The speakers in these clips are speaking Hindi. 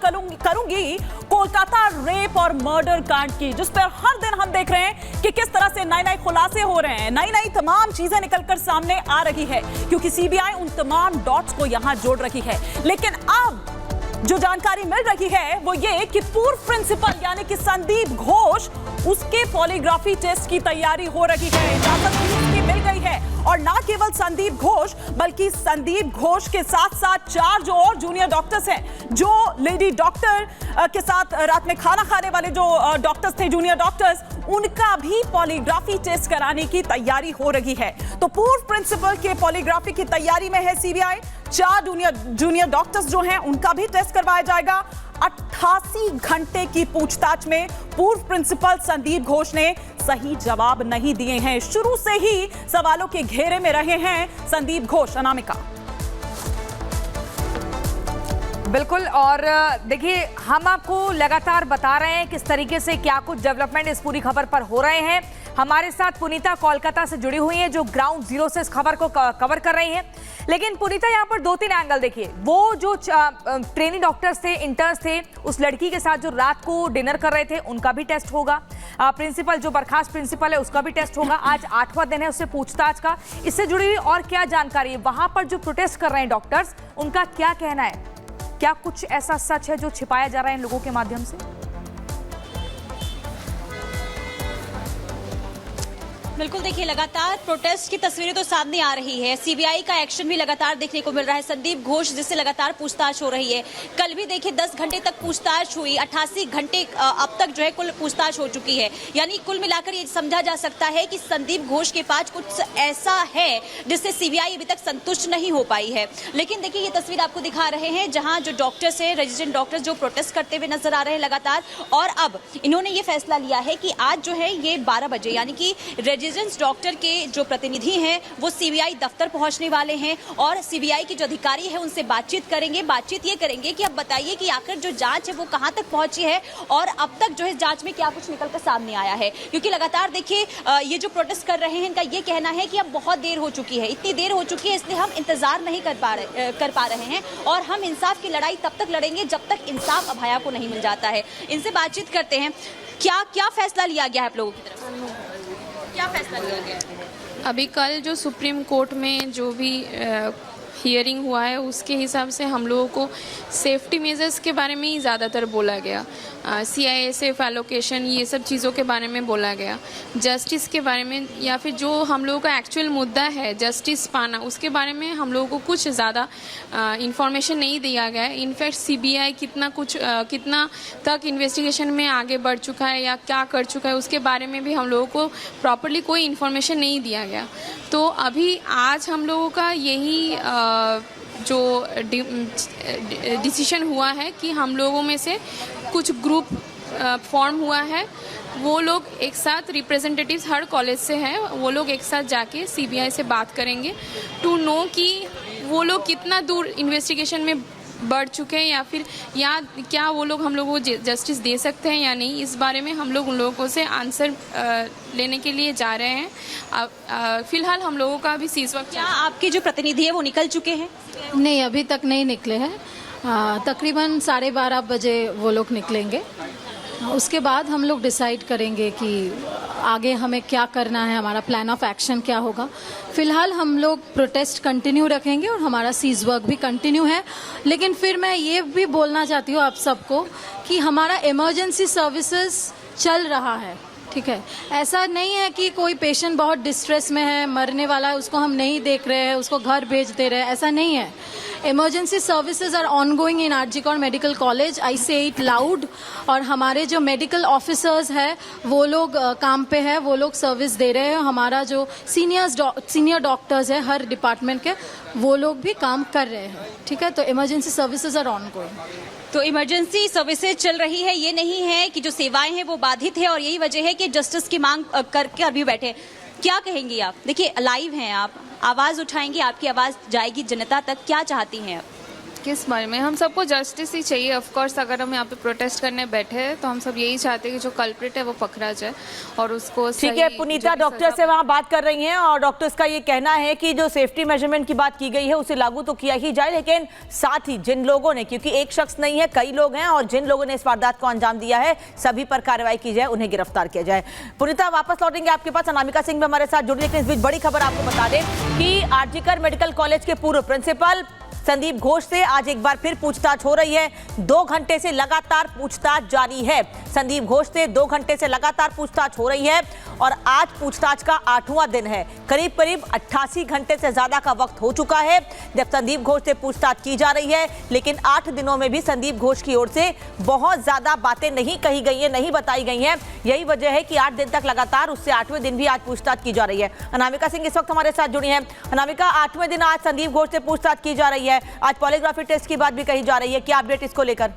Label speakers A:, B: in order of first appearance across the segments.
A: करूंगी कोलकाता रेप और मर्डर कांड की, जिस पर हर दिन हम देख रहे हैं कि किस तरह से नए नए खुलासे हो रहे हैं, नई नई तमाम चीजें निकलकर सामने आ रही है, क्योंकि सीबीआई उन तमाम डॉट्स को यहां जोड़ रही है। लेकिन अब जो जानकारी मिल रही है वो ये कि पूर्व प्रिंसिपल यानी कि संदीप घोष, उसके पॉलीग्राफी टेस्ट की तैयारी हो रही है, इजाजत भी उसकी मिल गई है। और ना केवल संदीप घोष बल्कि संदीप घोष के साथ साथ 4 जो और जूनियर डॉक्टर्स हैं, जो लेडी डॉक्टर के साथ रात में खाना खाने वाले जो डॉक्टर्स थे, जूनियर डॉक्टर्स, उनका भी पॉलीग्राफी टेस्ट कराने की तैयारी हो रही है। तो पूर्व प्रिंसिपल के पॉलीग्राफी की तैयारी में है सीबीआई। 4 जूनियर डॉक्टर्स जो हैं उनका भी टेस्ट करवाया जाएगा। 88 घंटे की पूछताछ में पूर्व प्रिंसिपल संदीप घोष ने सही जवाब नहीं दिए हैं। शुरू से ही सवालों के घेरे में रहे हैं संदीप घोष। अनामिका।
B: बिल्कुल, और देखिए हम आपको लगातार बता रहे हैं किस तरीके से क्या कुछ डेवलपमेंट इस पूरी खबर पर हो रहे हैं। हमारे साथ पुनीता कोलकाता से जुड़ी हुई है, जो ग्राउंड जीरो से इस खबर को कवर कर रही है। लेकिन पुनीता, यहाँ पर 2-3 एंगल देखिए। वो जो ट्रेनी डॉक्टर्स थे, इंटर्न्स थे, उस लड़की के साथ जो रात को डिनर कर रहे थे, उनका भी टेस्ट होगा। प्रिंसिपल, जो बर्खास्त प्रिंसिपल है, उसका भी टेस्ट होगा। आज 8वां दिन है उससे पूछताछ का। इससे जुड़ी हुई और क्या जानकारी है? वहां पर जो प्रोटेस्ट कर रहे हैं डॉक्टर्स, उनका क्या कहना है? क्या कुछ ऐसा सच है जो छिपाया जा रहा है इन लोगों के माध्यम से?
C: बिल्कुल, देखिए लगातार प्रोटेस्ट की तस्वीरें तो सामने आ रही है। सीबीआई का एक्शन भी लगातार देखने को मिल रहा है। संदीप घोष जिससे लगातार पूछताछ हो रही है, कल भी देखिए 10 घंटे तक पूछताछ हुई। 88 घंटे अब तक जो है कुल पूछताछ हो चुकी है। यानी कुल मिलाकर ये समझा जा सकता है कि संदीप घोष के पास कुछ ऐसा है जिससे सीबीआई अभी तक संतुष्ट नहीं हो पाई है। लेकिन देखिए ये तस्वीर आपको दिखा रहे हैं जहां जो डॉक्टर्स है, रेजिडेंट डॉक्टर्स, जो प्रोटेस्ट करते हुए नजर आ रहे हैं लगातार। और अब इन्होंने ये फैसला लिया है कि आज जो है ये 12 बजे यानी कि रेजिडेंट डॉक्टर के जो प्रतिनिधि हैं वो सीबीआई दफ्तर पहुंचने वाले हैं और सीबीआई के जो अधिकारी हैं उनसे बातचीत करेंगे। बातचीत ये करेंगे कि अब बताइए कि आखिर जो जांच है वो कहां तक पहुंची है और अब तक जो है जांच में क्या कुछ निकलकर सामने आया है। क्योंकि लगातार देखिए ये जो प्रोटेस्ट कर रहे हैं, इनका ये कहना है कि अब बहुत देर हो चुकी है, इतनी देर हो चुकी है, इसलिए हम इंतजार नहीं कर पा रहे हैं और हम इंसाफ की लड़ाई तब तक लड़ेंगे जब तक इंसाफ अभया को नहीं मिल जाता है। इनसे बातचीत करते हैं। क्या फैसला लिया गया है आप लोगों की तरफ से? क्या फैसला लिया गया?
D: अभी कल जो सुप्रीम कोर्ट में जो भी हियरिंग हुआ है उसके हिसाब से हम लोगों को सेफ्टी मेजर्स के बारे में ही ज़्यादातर बोला गया। CISF एलोकेशन, ये सब चीज़ों के बारे में बोला गया। जस्टिस के बारे में या फिर जो हम लोगों का एक्चुअल मुद्दा है जस्टिस पाना, उसके बारे में हम लोगों को कुछ ज़्यादा इंफॉर्मेशन नहीं दिया गया है। इनफैक्ट CBI कितना तक इन्वेस्टिगेशन में आगे बढ़ चुका है या क्या कर चुका है उसके बारे में भी हम लोगों को प्रॉपरली कोई इन्फॉर्मेशन नहीं दिया गया। तो अभी आज हम लोगों का यही जो डिसीजन हुआ है कि हम लोगों में से कुछ ग्रुप फॉर्म हुआ है, वो लोग एक साथ, रिप्रेजेंटेटिव्स हर कॉलेज से हैं, वो लोग एक साथ जाके CBI से बात करेंगे टू नो कि वो लोग कितना दूर इन्वेस्टिगेशन में बढ़ चुके हैं या फिर क्या वो लोग हम लोगों को जस्टिस दे सकते हैं या नहीं। इस बारे में हम लोग उन लोगों से आंसर लेने के लिए जा रहे हैं। फिलहाल हम लोगों का अभी सीज वर्क।
C: क्या आपके जो प्रतिनिधि है वो निकल चुके हैं?
E: नहीं, अभी तक नहीं निकले हैं। तकरीबन 12:30 बजे वो लोग निकलेंगे। उसके बाद हम लोग डिसाइड करेंगे कि आगे हमें क्या करना है, हमारा प्लान ऑफ एक्शन क्या होगा। फिलहाल हम लोग प्रोटेस्ट कंटिन्यू रखेंगे और हमारा सीज वर्क भी कंटिन्यू है। लेकिन फिर मैं ये भी बोलना चाहती हूँ आप सबको कि हमारा इमरजेंसी सर्विसेज चल रहा है, ठीक है। ऐसा नहीं है कि कोई पेशेंट बहुत डिस्ट्रेस में है, मरने वाला है, उसको हम नहीं देख रहे हैं, उसको घर भेज दे रहे हैं, ऐसा नहीं है। Emergency services are ongoing in RG Kar medical college, I say it loud. और हमारे जो मेडिकल ऑफिसर्स हैं वो लोग काम पे है, वो लोग सर्विस दे रहे हैं। हमारा जो सीनियर डॉक्टर्स है हर डिपार्टमेंट के, वो लोग भी काम कर रहे हैं, ठीक है। तो इमरजेंसी सर्विसेज आर ऑनगोइंग।
C: तो इमरजेंसी सर्विसेज चल रही है, ये नहीं है कि जो सेवाएं हैं वो बाधित है और यही वजह है कि जस्टिस की मांग करके अभी बैठे। क्या कहेंगी आप? देखिए लाइव हैं आप, आवाज उठाएंगी, आपकी आवाज जाएगी जनता तक, क्या चाहती हैं आप?
D: किस बारे में? हम सबको जस्टिस ही चाहिए। ऑफ कोर्स अगर हम यहाँ पे प्रोटेस्ट करने बैठे हैं तो हम सब यही चाहते हैं कि जो कल्प्रिट है वो पकड़ा जाए और उसको
A: ठीक है, पुनीता डॉक्टर से वहां बात कर रही हैं और डॉक्टर्स का ये कहना है कि जो सेफ्टी मेजरमेंट की बात की गई है उसे लागू तो किया ही जाए, लेकिन साथ ही जिन लोगों ने, क्योंकि एक शख्स नहीं है कई लोग हैं, और जिन लोगों ने इस वारदात को अंजाम दिया है सभी पर कार्रवाई की जाए, उन्हें गिरफ्तार किया जाए। पुनीता, वापस लौटेंगे आपके पास। अनामिका सिंह भी हमारे साथ जुड़ी, लेकिन इस बीच बड़ी खबर आपको बता दें कि आरजीकर मेडिकल कॉलेज के पूर्व प्रिंसिपल संदीप घोष से आज एक बार फिर पूछताछ हो रही है। 2 घंटे से लगातार पूछताछ जारी है। संदीप घोष से 2 घंटे से लगातार पूछताछ हो रही है और आज पूछताछ का 8वां दिन है। करीब करीब 88 घंटे से ज्यादा का वक्त हो चुका है जब संदीप घोष से पूछताछ की जा रही है, लेकिन 8 दिनों में भी संदीप घोष की ओर से बहुत ज्यादा बातें नहीं कही गई है, नहीं बताई गई हैं। यही वजह है कि 8 दिन तक लगातार, उससे 8वें दिन भी आज पूछताछ की जा रही है। अनामिका सिंह इस वक्त हमारे साथ जुड़ी हैं। अनामिका, 8वें दिन आज संदीप घोष से पूछताछ की जा रही है, आज पॉलीग्राफी टेस्ट की बात भी कही जा रही है, क्या अपडेट इसको लेकर?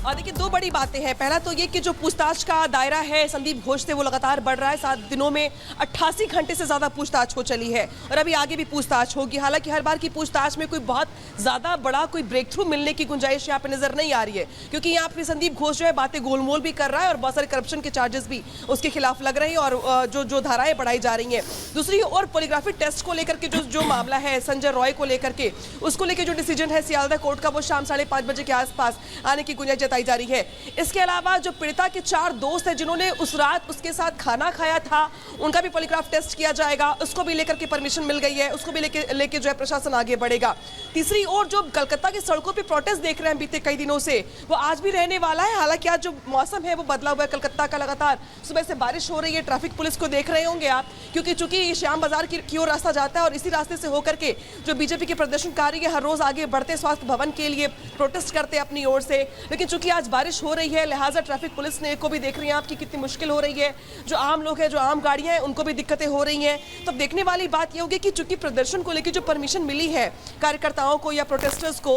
F: और देखिए, 2 बड़ी बातें हैं। पहला तो ये कि जो पूछताछ का दायरा है संदीप घोष से वो लगातार बढ़ रहा है। 7 दिनों में 88 घंटे से ज़्यादा पूछताछ हो चली है और अभी आगे भी पूछताछ होगी। हालांकि हर बार की पूछताछ में कोई बहुत ज़्यादा बड़ा कोई ब्रेक थ्रू मिलने की गुंजाइश यहाँ पे नज़र नहीं आ रही है, क्योंकि यहाँ पे संदीप घोष जो है बातें गोलमोल भी कर रहा है और बहुत सारे करप्शन के चार्जेस भी उसके खिलाफ लग रहे हैं और जो धाराएं बढ़ाई जा रही हैं। दूसरी ओर पॉलीग्राफी टेस्ट को लेकर के जो मामला है संजय रॉय को लेकर के, उसको लेकर जो डिसीजन है सियालदह कोर्ट का, वो शाम 5:30 बजे के आसपास आने की गुंजाइश जताई जा रही है। इसके अलावा जो पीड़िता के 4 दोस्त हैं जिन्होंने उस रात उसके साथ खाना खाया था, उनका भी पॉलीग्राफ टेस्ट किया जाएगा। उसको भी लेकर के परमिशन मिल गई है, उसको भी लेके जो है प्रशासन आगे बढ़ेगा। तीसरी ओर जो कलकत्ता की सड़कों पे प्रोटेस्ट देख रहे हैं बीते कई दिनों से, वो आज भी रहने वाला है। हालांकि आज जो मौसम है वो बदला हुआ है कलकत्ता का, लगातार सुबह से बारिश हो रही है। ट्रैफिक पुलिस को देख रहे होंगे आप, क्योंकि चूंकि श्याम बाजार की ओर रास्ता जाता है और इसी रास्ते से होकर के जो बीजेपी के प्रदर्शनकारी है हर रोज आगे बढ़ते स्वास्थ्य भवन के लिए प्रोटेस्ट करते अपनी ओर से, लेकिन चूंकि आज बारिश हो रही है लिहाजा ट्रैफिक पुलिस ने को भी देख रही है आपकी कितनी मुश्किल हो रही है। जो आम लोग हैं, जो आम गाड़ियां हैं, उनको भी दिक्कतें हो रही हैं। तो देखने वाली बात ये होगी कि चूंकि प्रदर्शन को लेकर जो परमिशन मिली है कार्यकर्ताओं को या प्रोटेस्टर्स को,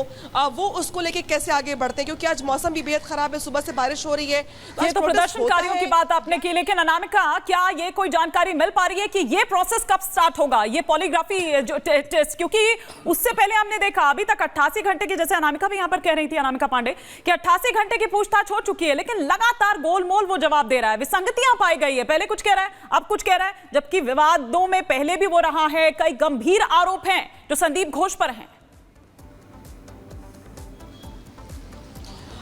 F: वो उसको लेके कैसे आगे बढ़ते हैं, क्योंकि आज मौसम भी बेहद खराब है, सुबह से बारिश हो रही है।
A: ये तो प्रदर्शनकारियों की बात आपने की, लेकिन अनामिका, क्या ये कोई जानकारी मिल पा रही है कि ये प्रोसेस कब स्टार्ट होगा, ये पॉलीग्राफी जो टेस्ट? क्योंकि उससे पहले हमने देखा अभी तक 88 घंटे की, जैसे अनामिका भी यहां पर कह रही थी, अनामिका पांडे, कि 88 घंटे की पूछताछ हो चुकी है, लेकिन लगातार गोलमोल वो जवाब दे रहा है। विसंगतियां पाई गई है, पहले कुछ कह रहा है अब कुछ कह रहा है, जबकि विवादों में पहले भी वो रहा है। कई गंभीर आरोप हैं जो संदीप घोष पर हैं।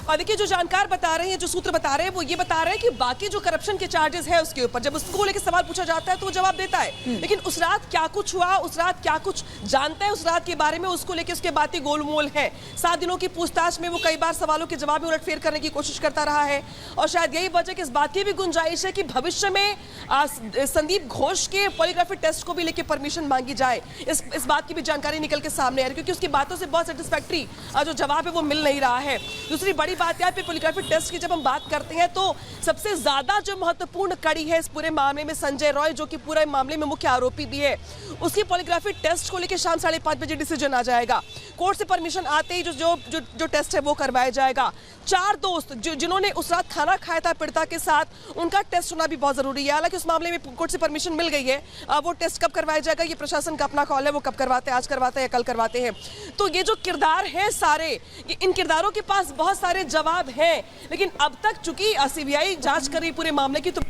F: और देखिए, जो जानकार बता रहे हैं, जो सूत्र बता रहे हैं, वो ये बता रहे हैं कि बाकी जो करप्शन के चार्जेस है उसके ऊपर जब उसको लेकर सवाल पूछा जाता है तो वो जवाब देता है, लेकिन उस रात क्या कुछ हुआ, उस रात क्या कुछ जानता है उस रात के बारे में, उसको लेकर उसके बातें गोलमोल है। 7 दिनों की पूछताछ में वो कई बार सवालों के जवाब में उलटफेर करने की कोशिश करता रहा है और शायद यही वजह कि इस बात की भी गुंजाइश है कि भविष्य में संदीप घोष के पॉलीग्राफी टेस्ट को भी लेकर परमिशन मांगी जाए। इस बात की भी जानकारी निकल के सामने आ रही है, क्योंकि उसकी बातों से बहुत सेटिस्फैक्ट्री जो जवाब है वो मिल नहीं रहा है। दूसरी बड़ी बात है पे पॉलीग्राफी टेस्ट की जब हम बात करते हैं तो सबसे ज्यादा जो महत्वपूर्ण कड़ी है इस पूरे मामले में संजय रॉय, जो कि पूरे मामले में मुख्य आरोपी भी है, उसकी पॉलीग्राफी टेस्ट को लेकर शाम 5:30 बजे डिसीजन आ जाएगा। कोर्ट से परमिशन आते ही जो टेस्ट है वो करवाया जाएगा। 4 दोस्त जिन्होंने उस रात खाना खाया था पीड़िता के साथ, उनका टेस्ट होना भी बहुत जरूरी है। हालांकि उस मामले में कोर्ट से परमिशन मिल गई है, वो टेस्ट कब करवाया जाएगा ये प्रशासन का अपना कॉल है, वो कब करवाते हैं, आज करवाते हैं या कल करवाते हैं। तो ये जो किरदार है सारे, इन किरदारों के पास बहुत सारे जवाब हैं, लेकिन अब तक चूंकि सीबीआई जांच कर रही पूरे मामले की, तो